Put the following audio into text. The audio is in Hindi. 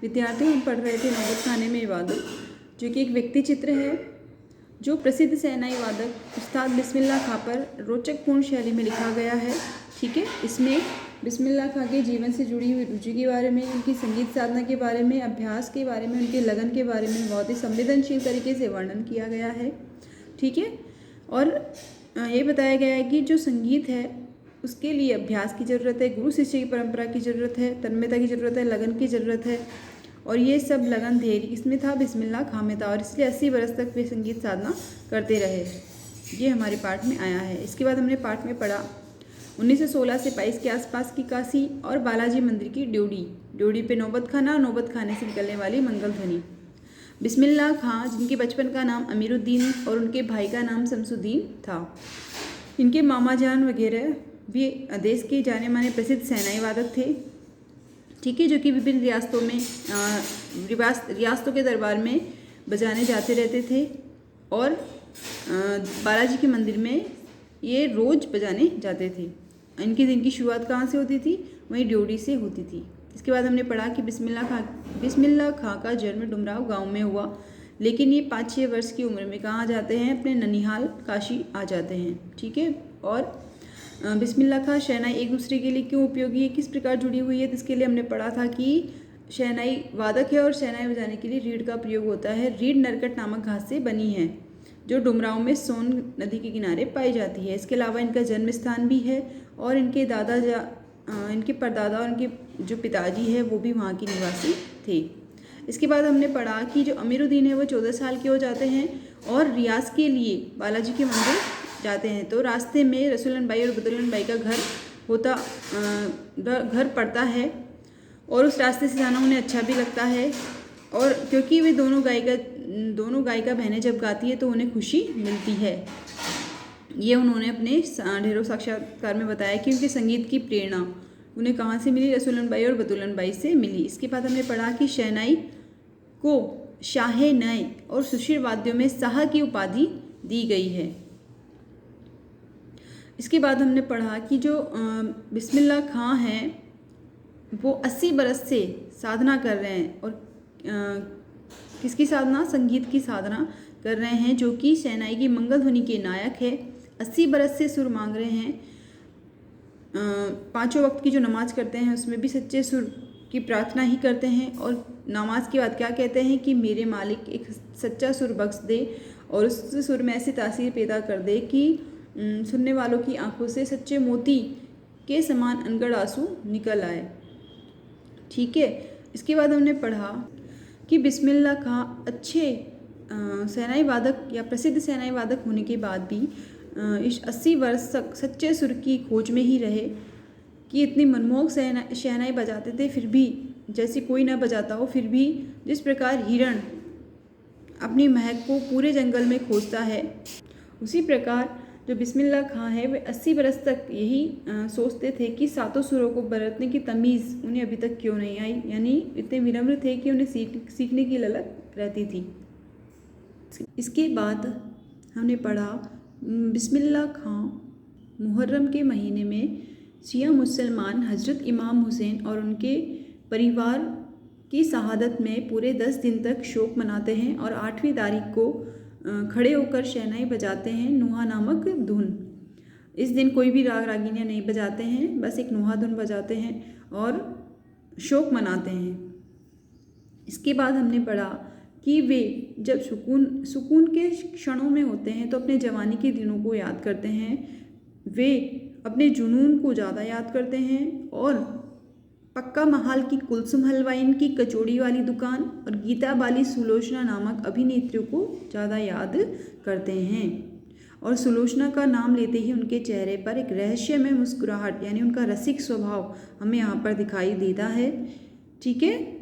विद्यार्थी हम पढ़ रहे थे नौबत खाने में वादक, जो कि एक व्यक्ति चित्र है जो प्रसिद्ध शहनाई वादक उस्ताद बिस्मिल्लाह खां पर रोचकपूर्ण शैली में लिखा गया है। ठीक है, इसमें बिस्मिल्लाह खां के जीवन से जुड़ी हुई रुचि के बारे में, उनकी संगीत साधना के बारे में, अभ्यास के बारे में, उनके लगन के बारे में बहुत ही संवेदनशील तरीके से वर्णन किया गया है। ठीक है, और ये बताया गया है कि जो संगीत है उसके लिए अभ्यास की ज़रूरत है, गुरु शिष्य की परंपरा की ज़रूरत है, तन्मयता की ज़रूरत है, लगन की ज़रूरत है, और ये सब लगन धैर्य किसमें था? बिस्मिल्लाह खां में था, और इसलिए 80 वर्ष तक वे संगीत साधना करते रहे। ये हमारे पाठ में आया है। इसके बाद हमने पाठ में पढ़ा 1916 से 22 के आसपास की काशी और बालाजी मंदिर की ड्योढ़ी पे नौबत खाना और नौबत खाने से निकलने वाली मंगल ध्वनि। बिस्मिल्लाह खां, जिनके बचपन का नाम अमीरुद्दीन और उनके भाई का नाम शमसुद्दीन था, इनके मामा जान वगैरह भी देश के जाने माने प्रसिद्ध शहनाई वादक थे। ठीक है, जो कि विभिन्न रियासतों के दरबार में बजाने जाते रहते थे, और बालाजी के मंदिर में ये रोज़ बजाने जाते थे। इनके दिन की शुरुआत कहाँ से होती थी? वहीं ड्योढ़ी से होती थी। इसके बाद हमने पढ़ा कि बिस्मिल्लाह खां का जन्म डुमराव गांव में हुआ, लेकिन ये 5-6 वर्ष की उम्र में कहाँ जाते हैं? अपने ननिहाल काशी आ जाते हैं। ठीक है, और बिस्मिल्लाह खां शहनाई एक दूसरे के लिए क्यों उपयोगी है, किस प्रकार जुड़ी हुई है, तो इसके लिए हमने पढ़ा था कि शहनाई वादक है और शहनाई बजाने के लिए रीढ़ का प्रयोग होता है। रीढ़ नरकट नामक घास से बनी है, जो डुमराव में सोन नदी के किनारे पाई जाती है। इसके अलावा इनका जन्म स्थान भी है, और इनके इनके परदादा और इनके जो पिताजी है वो भी वहाँ के निवासी थे। इसके बाद हमने पढ़ा कि जो अमीरुद्दीन है वो 14 साल के हो जाते हैं और रियाज के लिए बालाजी के मंदिर जाते हैं। तो रास्ते में रसूलन बाई और बदुलन बाई का घर पड़ता है, और उस रास्ते से जाना उन्हें अच्छा भी लगता है, और क्योंकि वे दोनों गायिका बहनें जब गाती है तो उन्हें खुशी मिलती है। ये उन्होंने अपने ढेरों साक्षात्कार में बताया कि उनके संगीत की प्रेरणा उन्हें कहाँ से मिली? रसूलन बाई और बदुलन बाई से मिली। इसके बाद हमने पढ़ा कि शहनाई को शाहे नए और सुशील वाद्यों में शाह की उपाधि दी गई है। इसके बाद हमने पढ़ा कि जो बिस्मिल्लाह खां हैं वो 80 बरस से साधना कर रहे हैं, और किसकी साधना? संगीत की साधना कर रहे हैं, जो कि शहनाई की मंगल ध्वनि के नायक है। 80 बरस से सुर मांग रहे हैं। 5 वक्त की जो नमाज करते हैं उसमें भी सच्चे सुर की प्रार्थना ही करते हैं, और नमाज के बाद क्या कहते हैं कि मेरे मालिक एक सच्चा सुर बख्श दे, और उस सुर में ऐसी तासीर पैदा कर दे कि सुनने वालों की आंखों से सच्चे मोती के समान अनगढ़ आंसू निकल आए। ठीक है, इसके बाद हमने पढ़ा कि बिस्मिल्लाह खां अच्छे शहनाई वादक या प्रसिद्ध शहनाई वादक होने के बाद भी इस 80 वर्ष तक सच्चे सुर की खोज में ही रहे, कि इतनी मनमोहक शहनाई बजाते थे, फिर भी जैसे कोई ना बजाता हो, फिर भी जिस प्रकार हिरण अपनी महक को पूरे जंगल में खोजता है, उसी प्रकार जो बिस्मिल्लाह खां है वे 80 बरस तक यही सोचते थे कि 7 सुरों को बरतने की तमीज़ उन्हें अभी तक क्यों नहीं आई। यानी इतने विनम्र थे कि उन्हें सीखने की ललक रहती थी। इसके बाद हमने पढ़ा बिस्मिल्लाह खां मुहर्रम के महीने में शिया मुसलमान हज़रत इमाम हुसैन और उनके परिवार की शहादत में पूरे 10 दिन तक शोक मनाते हैं, और 8वीं तारीख को खड़े होकर शहनाई बजाते हैं, नुहा नामक धुन। इस दिन कोई भी राग रागिनियाँ नहीं बजाते हैं, बस एक नुहा धुन बजाते हैं और शोक मनाते हैं। इसके बाद हमने पढ़ा कि वे जब सुकून के क्षणों में होते हैं तो अपने जवानी के दिनों को याद करते हैं, वे अपने जुनून को ज़्यादा याद करते हैं, और पक्का महाल की कुलसुम हलवाइन की कचौड़ी वाली दुकान और गीता बाली सुलोचना नामक अभिनेत्रियों को ज़्यादा याद करते हैं। और सुलोचना का नाम लेते ही उनके चेहरे पर एक रहस्यमय मुस्कुराहट, यानी उनका रसिक स्वभाव हमें यहाँ पर दिखाई देता है। ठीक है।